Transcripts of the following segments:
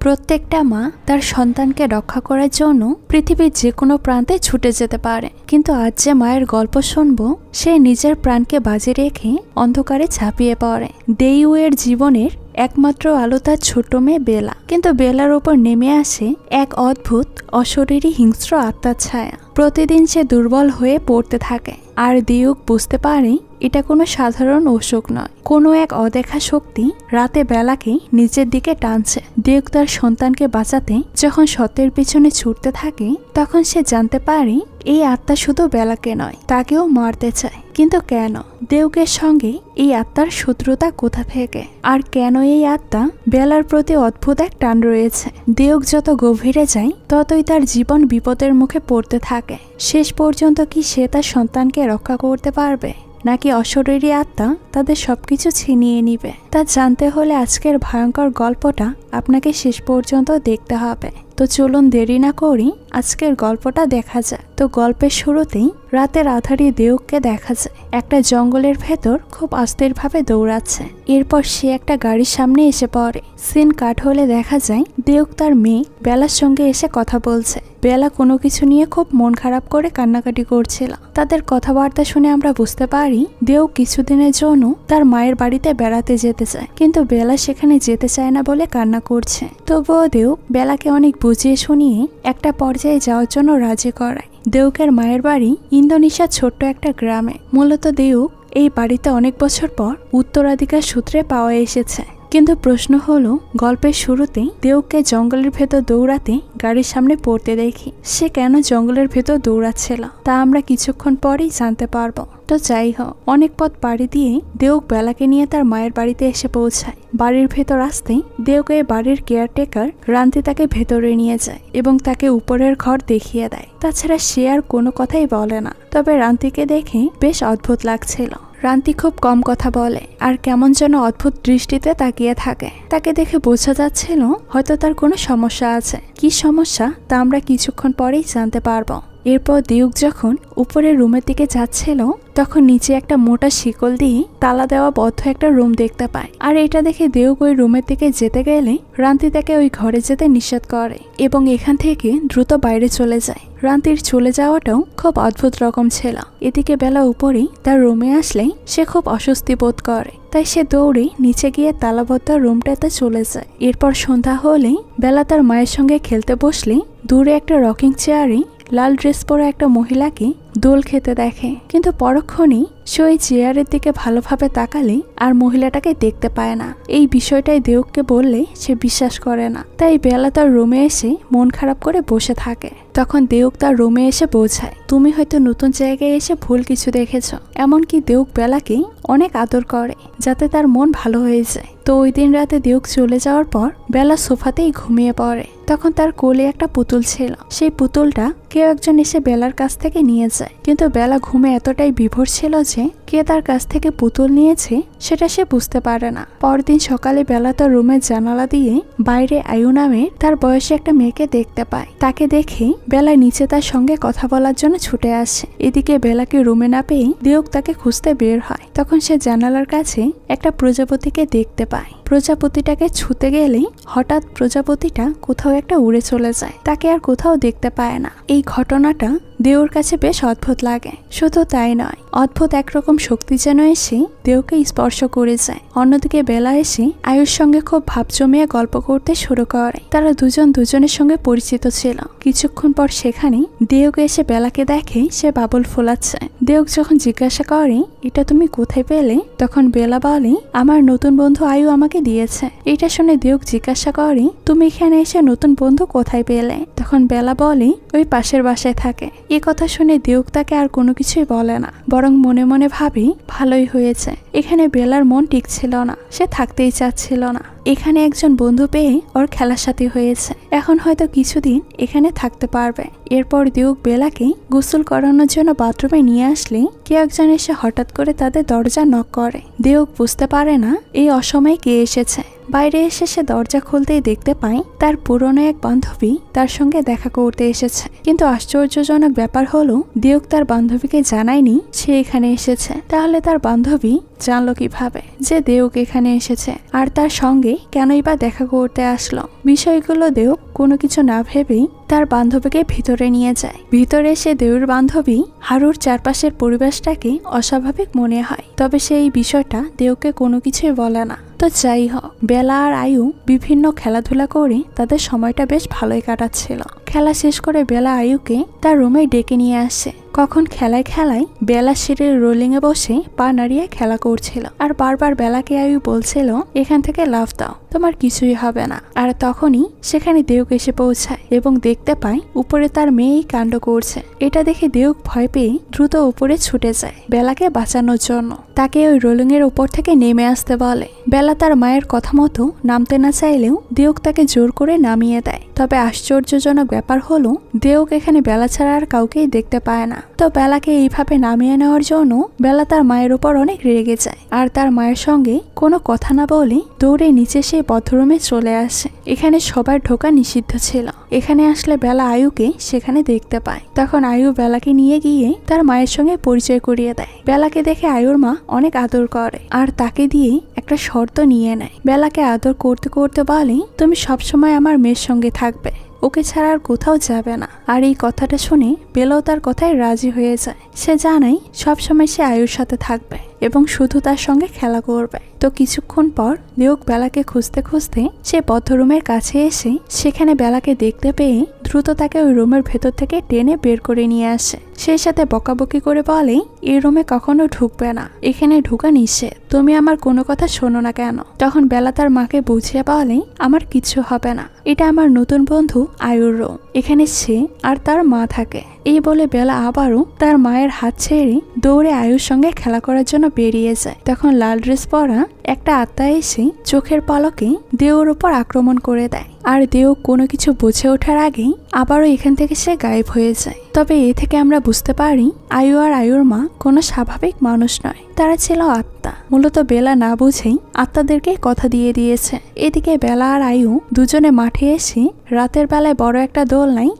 প্রত্যেকটা মা তার সন্তানকে রক্ষা করার জন্য পৃথিবীর যে কোনো প্রান্তে ছুটে যেতে পারে, কিন্তু আজ যে মায়ের গল্প শুনবো সে নিজের প্রাণকে বাজি রেখে অন্ধকারে ঝাঁপিয়ে পড়ে। দেইউয়ের জীবনের একমাত্র আলো তার ছোট মেয়ে বেলা, কিন্তু বেলার উপর নেমে আসে এক অদ্ভুত অশরীরী হিংস্র আত্মার ছায়া। প্রতিদিন সে দুর্বল হয়ে পড়তে থাকে, আর দিউক বুঝতে পারে এটা কোনো সাধারণ অসুখ নয়, কোনো এক অদেখা শক্তি রাতে বেলাকে নিজের দিকে টানছে। দিউক তার সন্তানকে বাঁচাতে যখন সত্যের পিছনে ছুটতে থাকে, তখন সে জানতে পারে এই আত্মা শুধু বেলাকে নয়, তাকেও মারতে চায়। কিন্তু কেন? দিউকের সঙ্গে এই আত্মার শত্রুতা কোথা থেকে, আর কেন এই আত্মা বেলার প্রতি অদ্ভুত এক টান রয়েছে? দিউক যত গভীরে যায় ততই তার জীবন বিপদের মুখে পড়তে থাকে। শেষ পর্যন্ত কি সে তার সন্তানকে রক্ষা করতে পারবে, নাকি অশরীরী আত্মা তাদের সবকিছু ছিনিয়ে নিবে? তা জানতে হলে আজকের ভয়ঙ্কর গল্পটা আপনাকে শেষ পর্যন্ত দেখতে হবে। তো চলুন দেরি না করি আজকের গল্পটা দেখা যায়। তো গল্পের শুরুতেই রাতের আধারে দিউককে দেখা যায় একটা জঙ্গলের ভেতর খুব অস্থিরভাবে দৌড়াচ্ছে। এরপর সে একটা গাড়ির সামনে এসে পড়ে। সিন কাট হলে দেখা যায় দিউক তার মেয়ে বেলার সঙ্গে এসে কথা বলছে। বেলা কোনো কিছু নিয়ে খুব মন খারাপ করে কান্নাকাটি করছিল। তাদের কথাবার্তা শুনে আমরা বুঝতে পারি দিউক কিছুদিনের জন্য তার মায়ের বাড়িতে বেড়াতে যেতে চায়, কিন্তু বেলা সেখানে যেতে চায় না বলে কান্না করছে। তবুও দিউক বেলাকে অনেক বুঝিয়ে শুনিয়ে একটা পর্যায়ে যাওয়ার জন্য রাজি করায়। দিউকের মায়ের বাড়ি ইন্দোনেশিয়ার ছোট্ট একটা গ্রামে। মূলত দিউক এই বাড়িতে অনেক বছর পর উত্তরাধিকার সূত্রে পাওয়া এসেছে। কিন্তু প্রশ্ন হলো, গল্পের শুরুতেই দিউককে জঙ্গলের ভেতর দৌড়াতে গাড়ির সামনে পড়তে দেখি। সে কেন জঙ্গলের ভেতর দৌড়াচ্ছিল তা আমরা কিছুক্ষণ পরেই জানতে পারবো। তো যাই হোক, অনেক পথ পাড়ি দিয়ে দিউক বেলাকে নিয়ে তার মায়ের বাড়িতে এসে পৌঁছায়। বাড়ির ভেতর আসতেই দিউক এই বাড়ির কেয়ারটেকার রান্তি তাকে ভেতরে নিয়ে যায় এবং তাকে উপরের ঘর দেখিয়ে দেয়। তাছাড়া সে আর কোনো কথাই বলে না। তবে রান্তিকে দেখে বেশ অদ্ভুত লাগছিল। রান্তি খুব কম কথা বলে আর কেমন যেন অদ্ভুত দৃষ্টিতে তাকিয়ে থাকে। তাকে দেখে বোঝা যাচ্ছিল হয়তো তার কোনো সমস্যা আছে। কি সমস্যা তা আমরা কিছুক্ষণ পরেই জানতে পারবো। এরপর দিউক যখন উপরের রুমের দিকে যাচ্ছিল, তখন নিচে একটা মোটা শিকল দিয়ে তালা দেওয়া বদ্ধ একটা রুম দেখতে পায়। আর এটা দেখে দিউক ওই রুমের দিকে যেতে গেলে রান্তি তাকে ওই ঘরে যেতে নিষেধ করে এবং এখান থেকে দ্রুত বাইরে চলে যায়। রান্তির চলে যাওয়াটাও খুব অদ্ভুত রকম ছিল। এদিকে বেলা উপরেই তার রুমে আসলে সে খুব অস্বস্তি বোধ করে, তাই সে দৌড়ে নিচে গিয়ে তালাবদ্ধ রুমটাতে চলে যায়। এরপর সন্ধ্যা হলেই বেলা তার মায়ের সঙ্গে খেলতে বসলে দূরে একটা রকিং চেয়ারে লাল ড্রেস পরা একটা মহিলাকে দোল খেতে দেখে। কিন্তু পরক্ষণেই সে ওই চেয়ারের দিকে ভালোভাবে তাকালে আর মহিলাটাকে দেখতে পায় না। এই বিষয়টাই দিউককে বললে সে বিশ্বাস করে না। তাই বেলা তার রুমে এসে মন খারাপ করে বসে থাকে। তখন দিউক তার রুমে এসে বোঝায়, তুমি হয়তো নতুন জায়গায় এসে ভুল কিছু দেখেছ। এমনকি দিউক বেলাকে অনেক আদর করে যাতে তার মন ভালো হয়ে যায়। তো ওই দিন রাতে দিউক চলে যাওয়ার পর বেলা সোফাতেই ঘুমিয়ে পড়ে। তখন তার কোলে একটা পুতুল ছিল। সেই পুতুলটা কেউ একজন এসে বেলার কাছ থেকে নিয়ে যায়, কিন্তু বেলা ঘুমে এতটাই বিভোর ছিল যে কে তার কাছ থেকে পুতুল নিয়েছে সেটা সে বুঝতে পারে না। পরদিন সকালে বেলা তার রুমের জানালা দিয়ে বাইরে আয়ু নামের তার বয়সী একটা মেয়েকে দেখতে পায়। তাকে দেখে বেলা নিচে তার সঙ্গে কথা বলার জন্য ছুটে আসে। এদিকে বেলাকে রুমে না পেয়ে দিউক তাকে খুঁজতে বের হয়। তখন সে জানালার কাছে একটা প্রজাপতিকে দেখতে পায়। প্রজাপতিটাকে ছুতে গেলেই হঠাৎ প্রজাপতিটা কোথাও একটা উড়ে চলে যায়। তাকে আর কোথাও দেখতে পায় না। এই ঘটনাটা দিউর কাছে বেশ অদ্ভুত লাগে। শুধু তাই নয়, অদ্ভুত একরকম শক্তি যেন এসে দিউকে স্পর্শ করে যায়। অন্যদিকে বেলা এসে আয়ুর সঙ্গে খুব ভাব জমিয়ে গল্প করতে শুরু করে। তারা দুজন দুজনের সঙ্গে পরিচিত ছিল। কিছুক্ষণ পর সেখানে দিউক এসে বেলাকে দেখে সে বাবুল ফোলাচ্ছে। দিউক যখন জিজ্ঞাসা করে এটা তুমি কোথায় পেলে, তখন বেলা বলে আমার নতুন বন্ধু আয়ু আমাকে দিয়েছে। এটা শুনে দিউক জিজ্ঞাসা করে তুমি এখানে এসে নতুন বন্ধু কোথায় পেলে? তখন বেলা বলে ওই পাশের বাসায় থাকে। এ কথা শুনে দিউক তাকে আর কোনো কিছুই বলে না, বরং মনে মনে ভাবি ভালোই হয়েছে। এখানে বেলার মন টিকছিল না, সে থাকতেই চাচ্ছিল না। এখানে একজন বন্ধু পেয়ে ওর খেলার সাথী হয়েছে। এখন হয়তো কিছুদিন এখানে থাকতে পারবে। এরপর দিউক বেলাকে গোসল করানোর জন্য বাথরুমে নিয়ে আসলে কেউ একজন এসে হঠাৎ করে তাদের দরজা নক করে। দিউক বুঝতে পারে না এই অসময়ে কে এসেছে। বাইরে এসে সে দরজা খুলতেই দেখতে পায় তার পুরনো এক বান্ধবী তার সঙ্গে দেখা করতে এসেছে। কিন্তু আশ্চর্যজনক ব্যাপার হলো দেউক তার বান্ধবীকে জানায়নি সে এখানে এসেছে। তাহলে তার বান্ধবী জানলো কিভাবে যে দেউক এখানে এসেছে আর তার সঙ্গে কেনই বা দেখা করতে আসলো? বিষয়গুলো দেউক কোনো কিছু না ভেবেই তার বান্ধবীকে ভিতরে নিয়ে যায়। ভিতরে এসে দেউর বান্ধবী হারুর চারপাশের পরিবেশটাকে অস্বাভাবিক মনে হয়, তবে সে এই বিষয়টা দেউকে কোনো কিছুই বলে না। তো যাই হোক, বেলা আর আয়ু বিভিন্ন খেলাধুলা করে তাদের সময়টা বেশ ভালোই কাটাচ্ছিল। খেলা শেষ করে বেলা আয়ুকে তার রুমে ডেকে নিয়ে আসে। কখন খেলায় খেলায় বেলা সিঁড়ির রোলিং এ বসে পা নাড়িয়ে খেলা করছিল আর বারবার বেলাকে আয়ু বলছিল এখান থেকে লাফ দাও, তোমার কিছুই হবে না। আর তখনই সেখানে দেউক এসে পৌঁছায় এবং দেখতে পায় উপরে তার মেয়েই কাণ্ড করছে। এটা দেখে দেউক ভয় পেয়ে দ্রুত উপরে ছুটে যায় বেলাকে বাঁচানোর জন্য। তাকে ওই রোলিং এর উপর থেকে নেমে আসতে বলে। বেলা তার মায়ের কথা মতো নামতে না চাইলেও দেউক তাকে জোর করে নামিয়ে দেয়। তবে আশ্চর্যজনক ব্যাপার হলো দেউক এখানে বেলা ছাড়া আর কাউকেই দেখতে পায় না। তো বেলাকে এইভাবে নামিয়ে নেওয়ার জন্য বেলা তার মায়ের উপর অনেক রেগে যায় আর তার মায়ের সঙ্গে কোনো কথা না বলে দৌড়ে নিচে সেই বদ্ধরুমে চলে আসে। এখানে সবার ঢোকা নিষিদ্ধ ছিল। এখানে আসলে বেলা আয়ুকে সেখানে দেখতে পায়। তখন আয়ু বেলাকে নিয়ে গিয়ে তার মায়ের সঙ্গে পরিচয় করিয়ে দেয়। বেলাকে দেখে আয়ুর মা অনেক আদর করে আর তাকে দিয়ে একটা শর্ত নিয়ে নেয়। বেলাকে আদর করতে করতে বলে তুমি সবসময় আমার মেয়ের সঙ্গে থাকবে, ওকে ছাড়া আর কোথাও যাবে না। আর এই কথাটা শুনে বেলাও তার কথায় রাজি হয়ে যায়। সে জানায় সবসময় সে আয়ুর সাথে থাকবে এবং শুধু তার সঙ্গে খেলা করবে। তো কিছুক্ষণ পর দেউক বেলাকে খুঁজতে খুঁজতে সে বদ্ধরুমের কাছে এসে সেখানে বেলাকে দেখতে পেয়ে দ্রুত তাকে ওই রুমের ভেতর থেকে টেনে বের করে নিয়ে আসে। সেই সাথে বকাবকি করে বলে এই রুমে কখনো ঢুকবে না, এখানে ঢুকা নিষেধ, তুমি আমার কোনো কথা শোনো না কেন? তখন বেলা তার মাকে বুঝিয়ে বলে আমার কিচ্ছু হবে না, এটা আমার নতুন বন্ধু আয়ুর রুম, এখানে সে আর তার মা থাকে। এই বলে বেলা আবারও তার মায়ের হাত ছেড়ে দৌড়ে আয়ুর সঙ্গে খেলা করার জন্য বেরিয়ে যায়। তখন লাল ড্রেস পরা একটা আত্মা এসে চোখের পলকে দেউর উপর আক্রমণ করে দেয় আর দেউ কোনো কিছু বুঝে ওঠার আগেই আবারও এখান থেকে সে গায়েব হয়ে যায়। তবে এ থেকে আমরা বুঝতে পারি আয়ু আর আয়ুর মা কোনো স্বাভাবিক মানুষ নয়, তারা ছিল আত্মা। মূলত বেলা না বুঝেই আত্মাদেরকে কথা দিয়ে দিয়েছে। এদিকে বেলা আর আয়ু দুজনে মাঠে এসে রাতের বেলায় বড় একটা দোলনায়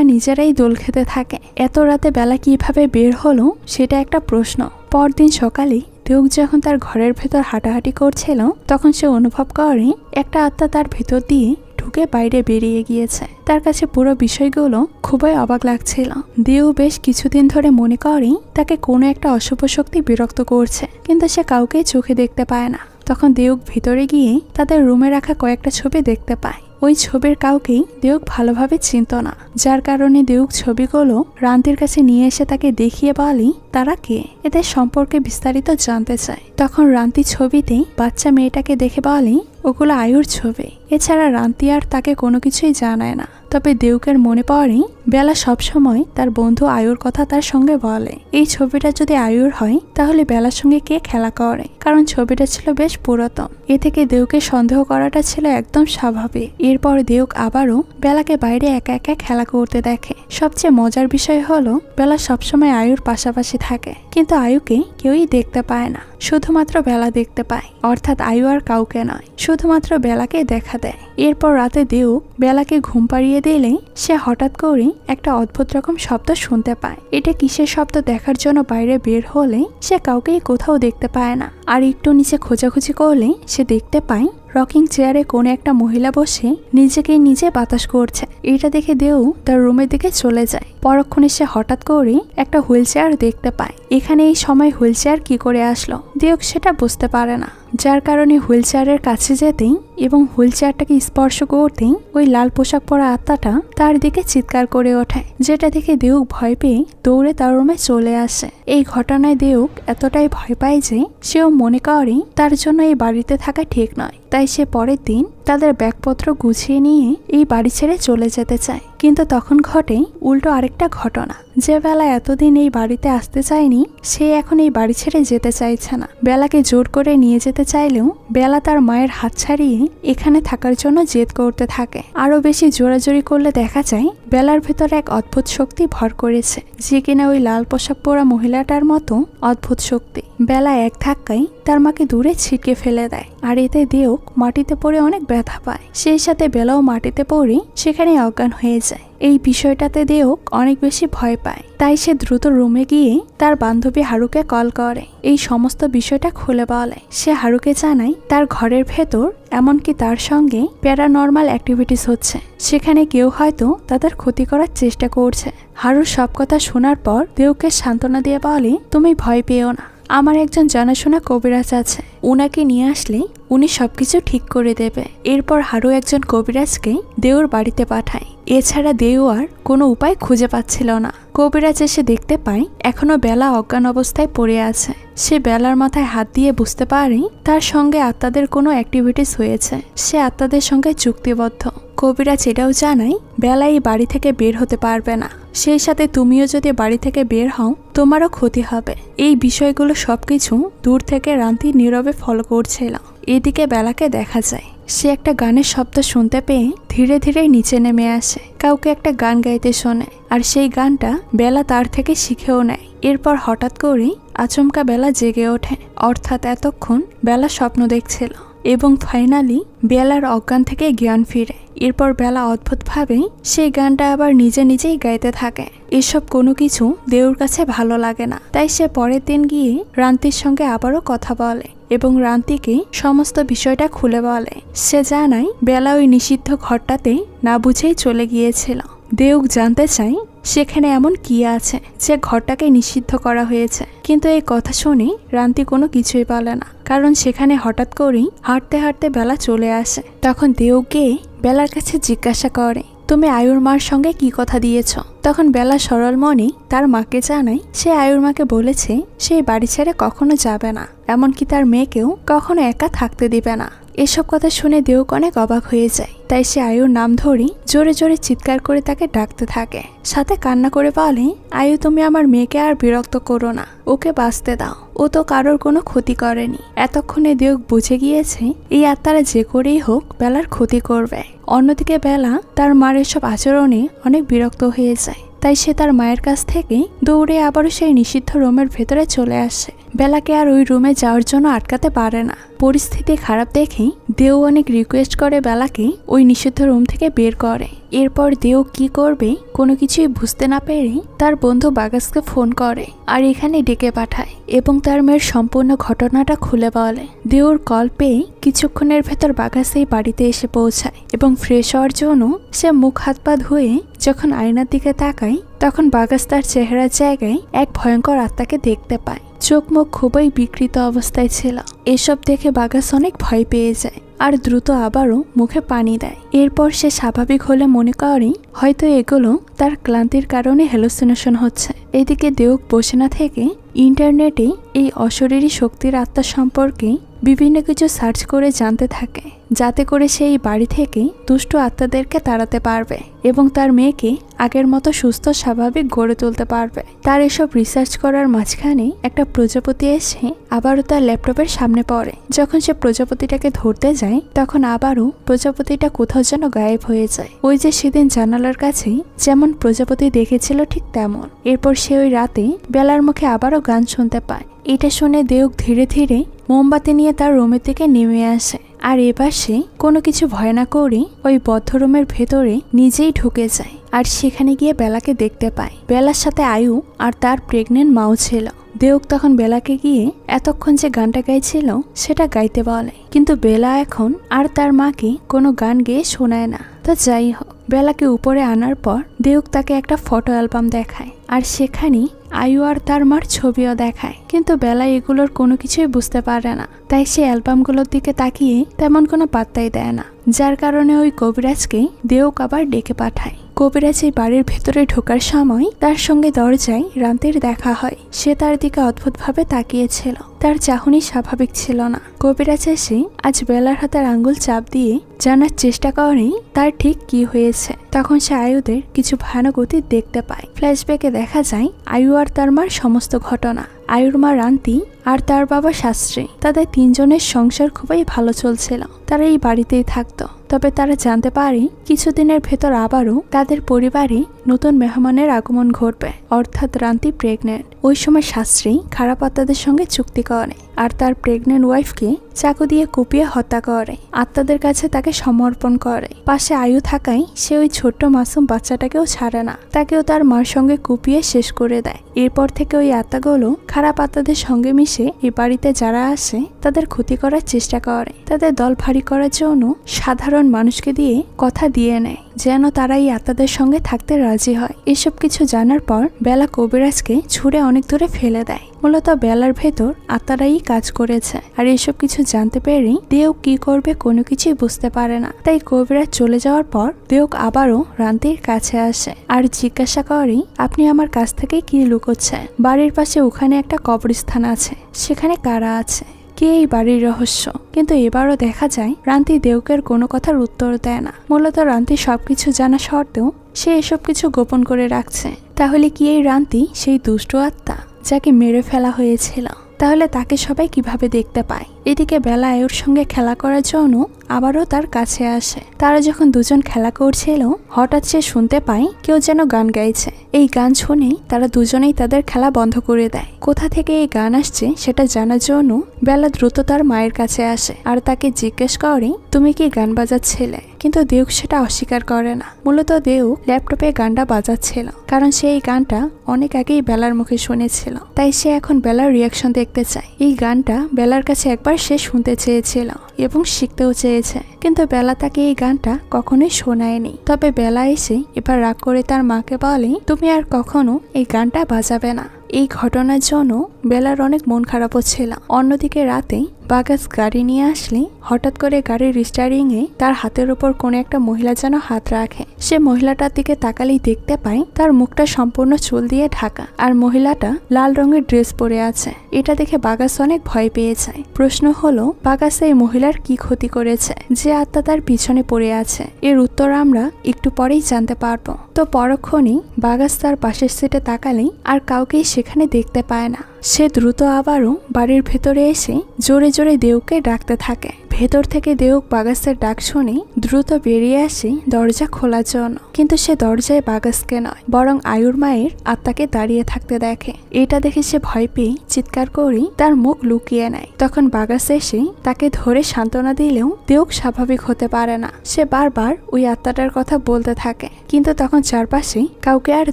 নিজেরাই দোল খেতে থাকে। এত রাতে বেলা কিভাবে বের হলো সেটা একটা প্রশ্ন। পরদিন সকালে দেউক যখন তার ঘরের ভেতর হাঁটাহাঁটি করছিল তখন সে অনুভব করে একটা আত্মা তার ভেতর দিয়ে ঢুকে বাইরে বেরিয়ে গিয়েছে। তার কাছে পুরো বিষয়গুলো খুবই অবাক লাগছিল। দেউ বেশ কিছুদিন ধরে মনে করে তাকে কোনো একটা অশুভ শক্তি বিরক্ত করছে, কিন্তু সে কাউকে চোখে দেখতে পায় না। তখন দেউক ভিতরে গিয়ে তাদের রুমে রাখা কয়েকটা ছবি দেখতে পায়। ওই ছবির কাউকেই দেউক ভালোভাবে চিনত না, যার কারণে দেউক ছবিগুলো রান্তির কাছে নিয়ে এসে তাকে দেখিয়ে বলে তারা কে, এদের সম্পর্কে বিস্তারিত জানতে চায়। তখন রান্তি ছবিতে বাচ্চা মেয়েটাকে দেখে বলে ওগুলো আয়ুর ছবি। এছাড়া রান্তি আর তাকে কোনো কিছুই জানায় না। তবে দেউকের মনে পড়ে বেলা সবসময় তার বন্ধু আয়ুর কথা তার সঙ্গে বলে। এই ছবিটা যদি আয়ুর হয় তাহলে বেলার সঙ্গে কে খেলা করে, কারণ ছবিটা ছিল বেশ পুরাতন। এ থেকে দেউকে সন্দেহ করাটা ছিল একদম স্বাভাবিক। এরপর দেউক আবারও বেলাকে বাইরে একা একা খেলা করতে দেখে। সবচেয়ে মজার বিষয় হলো বেলা সবসময় আয়ুর পাশাপাশি থাকে, কিন্তু আয়ুকে কেউই দেখতে পায় না, শুধুমাত্র বেলা দেখতে পায়। অর্থাৎ আয়ু আর কাউকে নয়, শুধুমাত্র বেলাকে দেখা দেয়। এরপর রাতে দেউক বেলাকে ঘুম পাড়িয়ে দিলে সে হঠাৎ করে একটা অদ্ভুত রকম শব্দ শুনতে পায়। এটা কিসের শব্দ দেখার জন্য বাইরে বের হলে সে কাউকেই কোথাও দেখতে পায় না। আর একটু নিচে খোঁজাখুঁজি করলে সে দেখতে পায় রকিং চেয়ারে কোনো একটা মহিলা বসে নিজেকে নিজে বাতাস করছে। এটা দেখে দেউ তার রুমের দিকে চলে যায়। পরক্ষণে সে হঠাৎ করে একটা হুইল চেয়ার দেখতে পায়। এখানে এই সময় হুইল চেয়ার কি করে আসলো দেউ সেটা বুঝতে পারে না, যার কারণে হুইল চেয়ারের কাছে যেতেই এবং হুইল চেয়ারটাকে স্পর্শ করতেই ওই লাল পোশাক পরা আত্মাটা তার দিকে চিৎকার করে ওঠে, যেটা দেখে দেউক ভয় পেয়ে দৌড়ে তার রুমে চলে আসে। এই ঘটনায় দেউক এতটাই ভয় পায় যে সেও মনে করে তার জন্য এই বাড়িতে থাকা ঠিক নয়। তাই সে পরের দিন তাদের ব্যাগপত্র গুছিয়ে নিয়ে এই বাড়ি ছেড়ে চলে যেতে চায়। কিন্তু তখন ঘটে উল্টো আরেকটা ঘটনা। যে বেলা এতদিন এই বাড়িতে আসতে চায়নি সে এখন এই বাড়ি ছেড়ে যেতে চাইছে না। বেলাকে জোর করে নিয়ে যেতে চাইলেও বেলা তার মায়ের হাত ছাড়িয়ে এখানে থাকার জন্য জেদ করতে থাকে। আরো বেশি জোরাজোরি করলে দেখা যায় বেলার ভেতরে এক অদ্ভুত শক্তি ভর করেছে, যে কিনা ওই লাল পোশাক পরা মহিলাটার মতো অদ্ভুত শক্তি। বেলা এক ধাক্কায় তার মাকে দূরে ছিটকে ফেলে দেয়, আর এতে দেওক মাটিতে পড়ে অনেক ব্যথা পায়। সেই সাথে বেলাও মাটিতে পড়ে সেখানে অজ্ঞান হয়ে যায়। এই বিষয়টাতে দেওক অনেক বেশি ভয় পায়, তাই সে দ্রুত রুমে গিয়ে তার বান্ধবী হারুকে কল করে এই সমস্ত বিষয়টা খুলে বলে। সে হারুকে জানায় তার ঘরের ভেতর এমনকি তার সঙ্গে প্যারানর্মাল অ্যাক্টিভিটিস হচ্ছে, সেখানে কেউ হয়তো তাদের ক্ষতি করার চেষ্টা করছে। হারুর সব কথা শোনার পর দেউকে সান্ত্বনা দিয়ে বলে, তুমি ভয় পেও না, আমার একজন জানাশোনা কবিরাজ আছে, উনাকে নিয়ে আসলে উনি সবকিছু ঠিক করে দেবে। এরপর হারু একজন কবিরাজকে দেউর বাড়িতে পাঠায়। এছাড়া দেউ আর কোনো উপায় খুঁজে পাচ্ছিল না। কবিরাজ এসে দেখতে পায় এখনো বেলা অজ্ঞান অবস্থায় পড়ে আছে। সে বেলার মাথায় হাত দিয়ে বুঝতে পারে তার সঙ্গে আত্মাদের কোনো অ্যাক্টিভিটিস হয়েছে, সে আত্মাদের সঙ্গে চুক্তিবদ্ধ। কবিরাজ এটাও জানায় বেলা এই বাড়ি থেকে বের হতে পারবে না, সেই সাথে তুমিও যদি বাড়ি থেকে বের হও তোমারও ক্ষতি হবে। এই বিষয়গুলো সবকিছু দূর থেকে রান্তি নীরবে ফলো করছিল। এদিকে বেলাকে দেখা যায় সে একটা গানের শব্দ শুনতে পেয়ে ধীরে ধীরে নিচে নেমে আসে। কাউকে একটা গান গাইতে শোনে, আর সেই গানটা বেলা তার থেকে শিখেও নেয়। এরপর হঠাৎ করে আচমকা বেলা জেগে ওঠে, অর্থাৎ এতক্ষণ বেলা স্বপ্ন দেখছিল এবং ফাইনালি বেলার অজ্ঞান থেকে জ্ঞান ফিরে। এরপর বেলা অদ্ভুতভাবে সেই গানটা আবার নিজে নিজেই গাইতে থাকে। এসব কোনো কিছু দেউর কাছে ভালো লাগে না, তাই সে পরের দিন গিয়ে রান্তির সঙ্গে আবারও কথা বলে এবং রান্তিকে সমস্ত বিষয়টা খুলে বলে। সে জানায় বেলা ওই নিষিদ্ধ ঘরটাতে না বুঝেই চলে গিয়েছিল। দেউক জানতে চায় সেখানে এমন কি আছে যে ঘরটাকে নিষিদ্ধ করা হয়েছে, কিন্তু এই কথা শুনে রান্তি কোনো কিছুই বলে না, কারণ সেখানে হঠাৎ করেই হাঁটতে হাঁটতে বেলা চলে আসে। তখন দেউক গিয়ে বেলার কাছে জিজ্ঞাসা করে, তুমি আয়ুর মার সঙ্গে কি কথা দিয়েছ? তখন বেলা সরল মনে তার মাকে জানায় সে আয়ুর মাকে বলেছে সেই বাড়ি ছেড়ে কখনো যাবে না, এমনকি তার মেয়েকেও কখনো একা থাকতে দিবে না। এসব কথা শুনে দেউক অনেক অবাক হয়ে যায়, তাই সে আয়ুর নাম ধরে জোরে জোরে চিৎকার করে তাকে ডাকতে থাকে, সাথে কান্না করে বলে, আয়ু তুমি আমার মেয়েকে আর বিরক্ত করো না, ওকে বাঁচতে দাও, ও তো কারোর কোনো ক্ষতি করেনি। এতক্ষণে দেউক বুঝে গিয়েছে এই আত্মারা যে করেই হোক বেলার ক্ষতি করবে। অন্যদিকে বেলা তার মার এসব আচরণে অনেক বিরক্ত হয়ে যায়, তাই সে তার মায়ের কাছ থেকে দৌড়ে আবারও সেই নিষিদ্ধ রুমের ভেতরে চলে আসে। বেলাকে আর ওই রুমে যাওয়ার জন্য আটকাতে পারে না। পরিস্থিতি খারাপ দেখে দেউ অনেক রিকোয়েস্ট করে বেলাকে ওই নিষিদ্ধ রুম থেকে বের করে। এরপর দেউ কি করবে কোনো কিছুই বুঝতে না পেরে তার বন্ধু বাগাসকে ফোন করে আর এখানে ডেকে পাঠায় এবং তার মেয়ের সম্পূর্ণ ঘটনাটা খুলে বলে। দেউর কল পেয়ে কিছুক্ষণের ভেতর বাগাস এই বাড়িতে এসে পৌঁছায় এবং ফ্রেশ হওয়ার জন্য সে মুখ হাত পা ধুয়ে যখন আয়নার দিকে তাকায় তখন বাগাস তার চেহারার জায়গায় এক ভয়ঙ্কর আত্মাকে দেখতে পায়। চোখ মুখ খুবই বিকৃত অবস্থায় ছিল। এসব দেখে বাগাস অনেক ভয় পেয়ে যায় আর দ্রুত আবারও মুখে পানি দেয়। এরপর সে স্বাভাবিক হলে মনে করে হয়তো এগুলো তার ক্লান্তির কারণে হ্যালুসিনেশন হচ্ছে। এদিকে দেউক বসে না থেকে ইন্টারনেটে এই অশরীরী শক্তির আত্মা সম্পর্কে বিভিন্ন কিছু সার্চ করে জানতে থাকে, যাতে করে সে এই বাড়ি থেকে দুষ্ট আত্মাদেরকে তাড়াতে পারবে এবং তার মেয়েকে আগের মতো সুস্থ স্বাভাবিক গড়ে তুলতে পারবে। তার এসব রিসার্চ করার মাঝখানে একটা প্রজাপতি এসে আবারও তার ল্যাপটপের সামনে পড়ে। যখন সে প্রজাপতিটাকে ধরতে যায় তখন আবারও প্রজাপতিটা কোথাও যেন গায়েব হয়ে যায়। ওই যে সেদিন জানালার কাছে যেমন প্রজাপতি দেখেছিল ঠিক তেমন। এরপর সে ওই রাতে বেলার মুখে আবারও গান শুনতে পায়। এটা শুনে দেউক ধীরে ধীরে মোমবাতি নিয়ে তার রুমের দিকে নেমে আসে আর এবার সে কোনো কিছু ভয় না করে ওই বদ্ধ রুমের ভেতরে নিজেই ঢুকে যায় আর সেখানে গিয়ে বেলাকে দেখতে পায়। বেলার সাথে আয়ু আর তার প্রেগনেন্ট মাও ছিল। দেউক তখন বেলাকে গিয়ে এতক্ষণ যে গানটা গাইছিল সেটা গাইতে বলে, কিন্তু বেলা এখন আর তার মাকে কোনো গান গেয়ে শোনায় না। তো যাই হোক, বেলাকে উপরে আনার পর দেউক তাকে একটা ফটো অ্যালবাম দেখায় আর সেখানে আয়ু আর তার মার ছবিও দেখায়, কিন্তু বেলা এগুলোর কোনো কিছুই বুঝতে পারে না। তাই সে অ্যালবামগুলোর দিকে তাকিয়ে তেমন কোনো পাত্তাই দেয় না, যার কারণে ওই কবিরাজকে দেউক আবার ডেকে পাঠায়। কবিরাজ এই বাড়ির ভেতরে ঢোকার সময় তার সঙ্গে দরজায় রান্তির দেখা হয়। সে তার দিকে অদ্ভুতভাবে তাকিয়েছিল, তার চাহনি স্বাভাবিক ছিল না। কবিরাজ এসে আজ বেলার হাতের আঙ্গুল চাপ দিয়ে জানার চেষ্টা করে তার ঠিক কি হয়েছে। তখন সে আয়ুদের কিছু ভয়ানক অতীত দেখতে পায়। ফ্ল্যাশব্যাকে দেখা যায় আয়ু আর তার মার সমস্ত ঘটনা। আয়ুর মা রান্তি আর তার বাবা শাস্ত্রী, তাদের তিনজনের সংসার খুবই ভালো চলছিল। তারা এই বাড়িতেই থাকতো। তবে তারা জানতে পারে কিছুদিনের ভেতর আবারও তাদের পরিবারে নতুন মেহমানের আগমন ঘটবে, অর্থাৎ রান্তি প্রেগনেন্ট। ওই সময় শাস্ত্রী খারাপ আত্মাদের সঙ্গে চুক্তি করে আর তার প্রেগনেন্ট ওয়াইফকে চাকু দিয়ে কুপিয়ে হত্যা করে, আত্মাদের কাছে তাকে সমর্পণ করে। পাশে আয়ু থাকায় সে ওই ছোট্ট মাসুম বাচ্চাটাকেও ছাড়ে না, তাকেও তার মার সঙ্গে কুপিয়ে শেষ করে দেয়। এরপর থেকে ওই আত্মাগুলো খারাপ আত্মাদের সঙ্গে মিশে এই বাড়িতে যারা আসে তাদের ক্ষতি করার চেষ্টা করে। তাদের দল ভারী করার জন্য সাধারণ মানুষকে দিয়ে কথা দিয়ে নেয় যেন তারা এই আত্মাদের সঙ্গে থাকতে রাজি হয়। এসব কিছু জানার পর বেলা কবিরাজকে ছুঁড়ে অনেক দূরে ফেলে দেয়। মূলত বেলার ভেতর আত্মারাই কাজ করেছে, আর এসব কিছু জানতে পেরেই দেওক কি করবে কোনো কিছুই বুঝতে পারে না। তাই কবিরাজ চলে যাওয়ার পর দেওক আবারও রান্তির কাছে আসে আর জিজ্ঞাসা করে, আপনি আমার কাছ থেকে কি লুকোচ্ছেন? বাড়ির পাশে ওখানে একটা কবরস্থান আছে, সেখানে কারা আছে? কে এই বাড়ির রহস্য? কিন্তু এবারও দেখা যায় রান্তি দেউকের কোনো কথার উত্তর দেয় না। মূলত রান্তি সবকিছু জানা সত্ত্বেও সে এসব কিছু গোপন করে রাখছে। তাহলে কি এই রান্তি সেই দুষ্ট আত্মা যাকে মেরে ফেলা হয়েছিল? তাহলে তাকে সবাই কিভাবে দেখতে পায়? এদিকে বেলা আয়ুর সঙ্গে খেলা করার জন্য আবারও তার কাছে আসে। তারা যখন দুজন খেলা করছিল হঠাৎ সে শুনতে পায় কেউ যেন গান গাইছে। এই গান শুনেই তারা দুজনেই তাদের খেলা বন্ধ করে দেয়। কোথা থেকে এই গান আসছে সেটা জানার জন্য বেলা দ্রুত তার মায়ের কাছে আসে আর তাকে জিজ্ঞেস করে, তুমি কি গান বাজাচ্ছিলে? কিন্তু দেউক সেটা অস্বীকার করে না। মূলত দেউক ল্যাপটপে গানটা বাজাচ্ছিল, কারণ সে এই গানটা অনেক আগেই বেলার মুখে শুনেছিল। তাই সে এখন বেলার রিয়াকশন দেখতে চায়। এই গানটা বেলার কাছে একবার সে শুনতে চেয়েছিল এবং শিখতেও চেয়েছে, কিন্তু বেলা তাকে এই গানটা কখনোই শোনায়নি। তবে বেলা এসে এবার রাগ করে তার মাকে বলে, তুমি আর কখনো এই গানটা বাজাবে না। এই ঘটনার জন্য বেলার অনেক মন খারাপ হচ্ছিল। অন্যদিকে রাতে বাগাস গাড়ি নিয়ে আসলে হঠাৎ করে গাড়ির স্টারিং এ তার হাতের উপর কোনো একটা মহিলা যেন হাত রাখে। সে মহিলাটার দিকে তাকালেই দেখতে পায় তার মুখটা সম্পূর্ণ চুল দিয়ে ঢাকা আর মহিলাটা লাল রঙের ড্রেস পরে আছে। এটা দেখে বাগাস অনেক ভয় পেয়ে যায়। প্রশ্ন হলো, বাগাস এই মহিলার কি ক্ষতি করেছে যে আত্মা তার পিছনে পড়ে আছে? এর উত্তর আমরা একটু পরেই জানতে পারবো। তো পরক্ষণেই বাগাস তার পাশের সিটে তাকালেই আর কাউকেই সেখানে দেখতে পায় না। সে দ্রুত আবারও বাড়ির ভেতরে এসে জোরে জোরে দেউককে ডাকতে থাকে। ভেতর থেকে দেউক বাগাসের ডাক শুনে দ্রুত বেরিয়ে আসে দরজা খোলার জন্য, কিন্তু সে দরজায় বাগাসকে নয় বরং আয়ুর মায়ের আত্মাকে দাঁড়িয়ে থাকতে দেখে। এটা দেখে সে ভয় পেয়ে চিৎকার করে তার মুখ লুকিয়ে নেয়। তখন বাগাস এসে তাকে ধরে সান্ত্বনা দিলেও দেউক স্বাভাবিক হতে পারে না। সে বারবার ওই আত্মাটার কথা বলতে থাকে, কিন্তু তখন চারপাশে কাউকে আর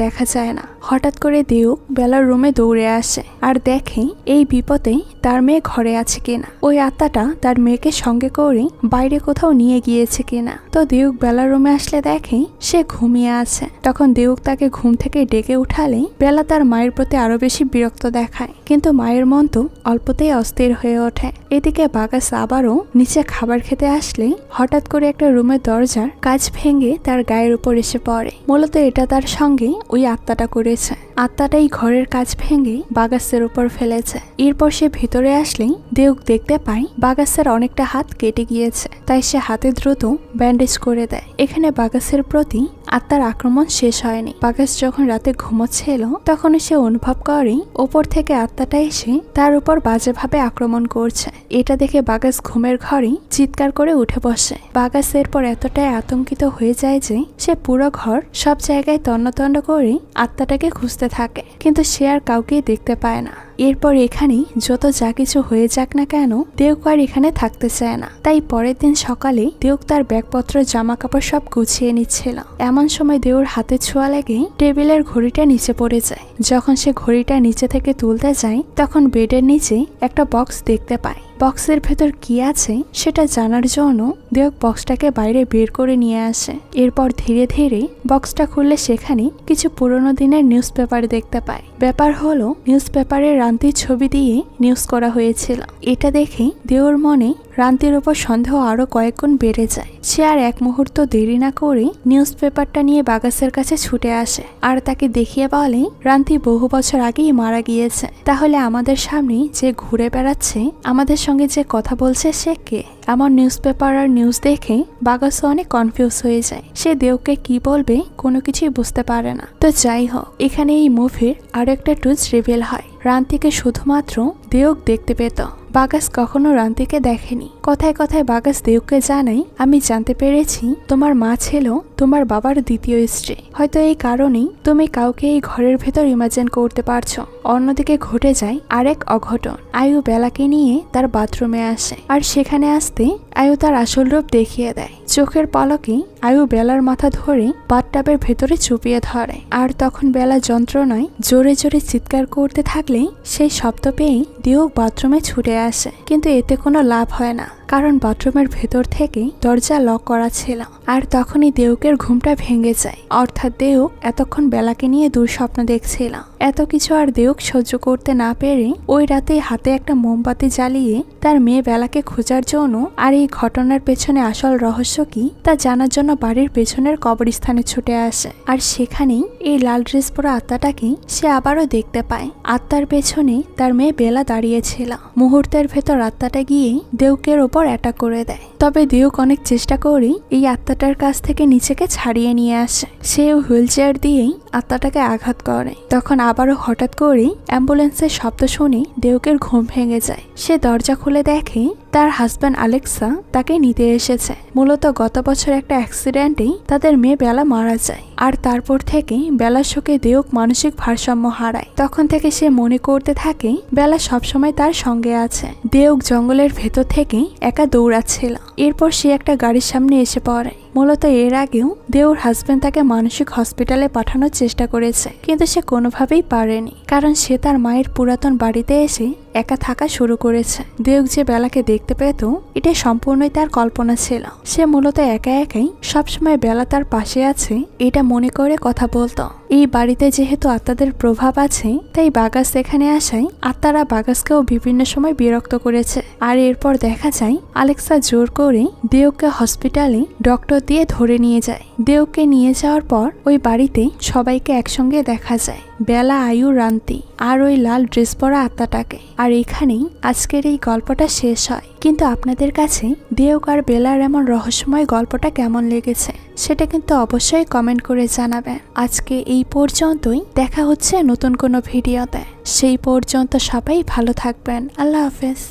দেখা যায় না। হঠাৎ করে দেউক বেলার রুমে দৌড়ে আসে আর দেখে এই বিপদে তার মেয়ে ঘরে আছে কিনা, ওই আত্মাটা তার মেয়েকে সঙ্গে করে বাইরে কোথাও নিয়ে গিয়েছে কিনা। তো দেউক বেলার রুমে আসলে দেখে সে ঘুমিয়ে আছে। তখন দেউক তাকে ঘুম থেকে ডেকে উঠালে বেলা তার মায়ের প্রতি আরো বেশি বিরক্ত দেখায়, কিন্তু মায়ের মন তো অল্পতেই অস্থির হয়ে ওঠে। এদিকে বাগাস আবারও নিচে খাবার খেতে আসলে হঠাৎ করে একটা রুমের দরজার কাঁচ ভেঙে তার গায়ের উপর এসে পড়ে। মূলত এটা তার সঙ্গে ওই আত্মাটা করেছে। আত্মাটাই ঘরের কাঁচ ভেঙে বাগাসের উপর ফেলেছে। এরপর সে ভিতরে আসলেই দেউক দেখতে পায় বাগাসের অনেকটা হাত কেটে গিয়েছে। তাই সে হাতে দ্রুত ব্যান্ডেজ করে দেয়। এখানে বাগাসের প্রতি আত্মার আক্রমণ শেষ হয়নি। বাগাস যখন রাতে ঘুমোচ্ছিল তখন সে অনুভব করে ওপর থেকে আত্মাটা এসে তার উপর বাজেভাবে আক্রমণ করছে। এটা দেখে বাগাস ঘুমের ঘরে চিৎকার করে উঠে বসে। বাগাস এরপর এতটাই আতঙ্কিত হয়ে যায় যে সে পুরো ঘর সব জায়গায় তন্ন করে আত্মাটাকে খুঁজতে থাকে, কিন্তু সে আর কাউকেই দেখতে পায় না। এরপর এখানেই যত যা কিছু হয়ে যাক না কেন দেউক আর এখানে থাকতে চায় না। তাই পরের দিন সকালে দেউক তার ব্যাগপত্র জামা কাপড় সব গুছিয়ে নিচ্ছিল। এমন সময় দেউর হাতে ছোঁয়া লেগে টেবিলের ঘড়িটা নিচে পড়ে যায়। যখন সে ঘড়িটা নিচে থেকে তুলতে যায় তখন বেডের নিচে একটা বক্স দেখতে পায়। বক্সের ভেতর কি আছে সেটা জানার জন্য দেউক বক্সটাকে বাইরে বের করে নিয়ে আসে। এরপর ধীরে ধীরে বক্সটা খুললে সেখানে কিছু পুরনো দিনের নিউজ পেপার দেখতে পায়। ব্যাপার হলো নিউজ পেপারে রান্তির ছবি দিয়ে নিউজ করা হয়েছিল। এটা দেখে দেউর মনে রান্তির উপর সন্দেহ আরো কয়েক গুণ বেড়ে যায়। সে আর এক মুহূর্ত দেরি না করে নিউজ পেপারটা নিয়ে বাগাসের কাছে ছুটে আসে আর তাকে দেখিয়ে বলে, রান্তি বহু বছর আগেই মারা গিয়েছে। তাহলে আমাদের সামনে যে ঘুরে বেড়াচ্ছে, আমাদের সঙ্গে যে কথা বলছে সে কে? আমার নিউজ পেপার আর নিউজ দেখে বাগাস অনেক কনফিউজ হয়ে যায়। সে দেউকে কি বলবে কোনো কিছুই বুঝতে পারে না। তো যাই হোক, এখানে এই মুভির আরো একটা টুইস্ট রিভিল হয়। রান্তিকে শুধুমাত্র দেউক দেখতে পেত, বাগাস কখনো রান্তিকে দেখেনি। কথায় কথায় বাগাস দেউককে জানায়, আমি জানতে পেরেছি তোমার মা ছিল তোমার বাবার দ্বিতীয় স্ত্রী। হয়তো এই কারণেই তুমি কাউকে এই ঘরের ভেতর ইমাজিন করতে পারছো। অন্যদিকে ঘটে যায় আরেক অঘটন। আয়ু বেলাকে নিয়ে তার বাথরুমে আসে, আর সেখানে আসতে আয়ু তার আসল রূপ দেখিয়ে দেয়। চোখের পলকে আয়ু বেলার মাথা ধরে বাথটাবের ভেতরে চুপিয়ে ধরে, আর তখন বেলা যন্ত্রণায় জোরে জোরে চিৎকার করতে থাকলে সেই শব্দ পেয়ে দেউক বাথরুমে ছুটে আসে। কিন্তু এতে কোনো লাভ হয় না, কারণ বাথরুমের ভেতর থেকে দরজা লক করা ছিল। আর তখনই দেউকের ঘুমটা ভেঙে যায়। অর্থাৎ দেউক এতক্ষণ বেলাকে নিয়ে দুঃস্বপ্ন দেখছিল। এত কিছু আর দেউক সহ্য করতে না পেরে ওই রাতে হাতে একটা মোমবাতি জ্বালিয়ে তার মেয়ে বেলাকে খোঁজার জন্য আর এই ঘটনার পেছনে আসল রহস্য কি তা জানার জন্য বাড়ির পেছনের কবরস্থানে ছুটে আসে। আর সেখানেই এই লাল ড্রেস পরা আত্মাটাকে সে আবারও দেখতে পায়। আত্মার পেছনে তার মেয়ে বেলা দাঁড়িয়েছিল। মুহূর্তের ভেতর আত্মাটা গিয়ে দেউকের ওপর অ্যাটাক করে দেয়। তবে দেউক অনেক চেষ্টা করে এই আত্মাটার কাছ থেকে নিজেকে ছাড়িয়ে নিয়ে আসে। সে হুইল চেয়ার দিয়েই আত্মাটাকে আঘাত করে। তখন আবারও হঠাৎ করেই অ্যাম্বুলেন্সের শব্দ শুনে দেউকের ঘুম ভেঙে যায়। সে দরজা খুলে দেখে তার হাজব্যান্ড আলেক্সা তাকে নিতে এসেছে। মূলত গত বছর একটা অ্যাক্সিডেন্টেই তাদের মেয়ে বেলা মারা যায়। আর তারপর থেকে বেলার শোকে দেউক মানসিক ভারসাম্য হারায়। তখন থেকে সে মনে করতে থাকে বেলা সবসময় তার সঙ্গে আছে। দেউক জঙ্গলের ভেতর থেকে একা দৌড়াচ্ছিল। এরপর সে একটা গাড়ির সামনে এসে পড়ে। মূলত এর আগেও দেউর হাজবেন্ড তাকে মানসিক হসপিটালে পাঠানোর চেষ্টা করেছে, কিন্তু সে কোনোভাবেই পারেনি, কারণ সে তার মায়ের পুরাতন বাড়িতে এসে একা থাকা শুরু করেছে। দেউক যে বেলাকে দেখতে পেত এটা সম্পূর্ণই তার কল্পনা ছিল। সে মূলত একা একাই সবসময় বেলা তার পাশে আছে এটা মনে করে কথা বলতো। এই বাড়িতে যেহেতু আত্মাদের প্রভাব আছে, তাই বাগাস এখানে আসায় আত্মারা বাগাসকেও বিভিন্ন সময় বিরক্ত করেছে। আর এরপর দেখা যায় আলেক্সা জোর করে দেউককে হসপিটালে ডক্টর দিয়ে ধরে নিয়ে যায়। দেউককে নিয়ে যাওয়ার পর ওই বাড়িতে সবাইকে একসঙ্গে দেখা যায়, বেলা, আয়ু, রান্তি আর ওই লাল ড্রেস পরা আত্মাটাকে। আর এখানেই আজকের এই গল্পটা শেষ হয়। কিন্তু আপনাদের কাছে দেউক আর বেলার এমন রহস্যময় গল্পটা কেমন লেগেছে সেটা কিন্তু অবশ্যই কমেন্ট করে জানাবেন। আজকে এই পর্যন্তই, দেখা হচ্ছে নতুন কোনো ভিডিওতে। সেই পর্যন্ত সবাই ভালো থাকবেন। আল্লাহ হাফেজ।